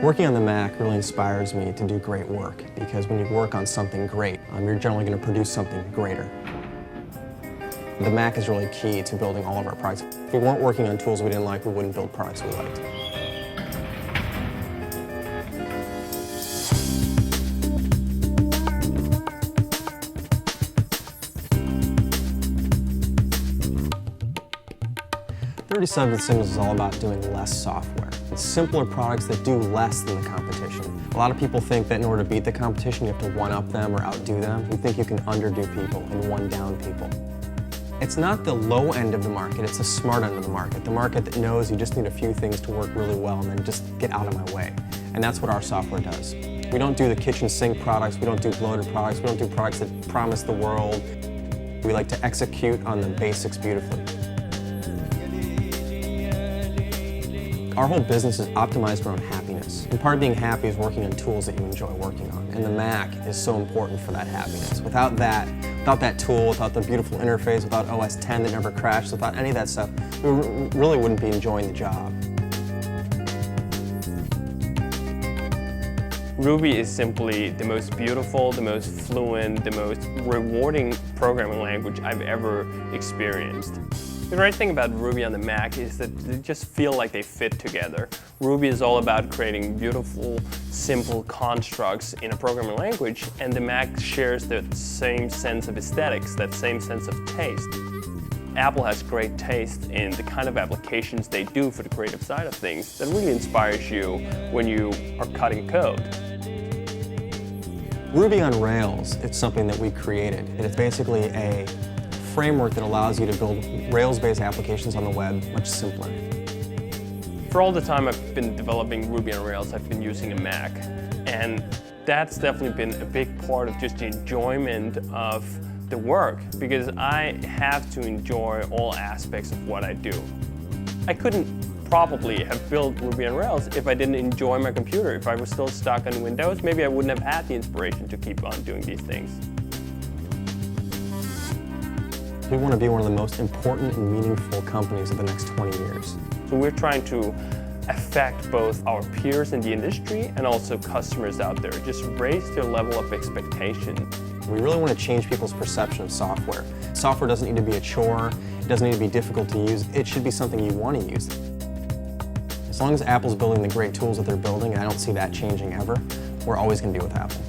Working on the Mac really inspires me to do great work, because when you work on something great, you're generally going to produce something greater. The Mac is really key to building all of our products. If we weren't working on tools we didn't like, we wouldn't build products we liked. Signals is all about doing less software. It's simpler products that do less than the competition. A lot of people think that in order to beat the competition, you have to one-up them or outdo them. We think you can underdo people and one-down people. It's not the low end of the market, it's the smart end of the market that knows you just need a few things to work really well and then just get out of my way. And that's what our software does. We don't do the kitchen sink products, we don't do bloated products, we don't do products that promise the world. We like to execute on the basics beautifully. Our whole business is optimized around happiness. And part of being happy is working on tools that you enjoy working on. And the Mac is so important for that happiness. Without that tool, without the beautiful interface, without OS X that never crashed, without any of that stuff, we really wouldn't be enjoying the job. Ruby is simply the most beautiful, the most fluent, the most rewarding programming language I've ever experienced. The great thing about Ruby on the Mac is that they just feel like they fit together. Ruby is all about creating beautiful, simple constructs in a programming language, and the Mac shares that same sense of aesthetics, that same sense of taste. Apple has great taste in the kind of applications they do for the creative side of things that really inspires you when you are cutting code. Ruby on Rails, it's something that we created, and it's basically a framework that allows you to build Rails-based applications on the web much simpler. For all the time I've been developing Ruby on Rails, I've been using a Mac, and that's definitely been a big part of just the enjoyment of the work, because I have to enjoy all aspects of what I do. I couldn't probably have built Ruby on Rails if I didn't enjoy my computer. If I was still stuck on Windows, maybe I wouldn't have had the inspiration to keep on doing these things. We want to be one of the most important and meaningful companies of the next 20 years. So we're trying to affect both our peers in the industry and also customers out there. Just raise their level of expectation. We really want to change people's perception of software. Software doesn't need to be a chore, it doesn't need to be difficult to use, it should be something you want to use. As long as Apple's building the great tools that they're building, and I don't see that changing ever, we're always going to be with Apple.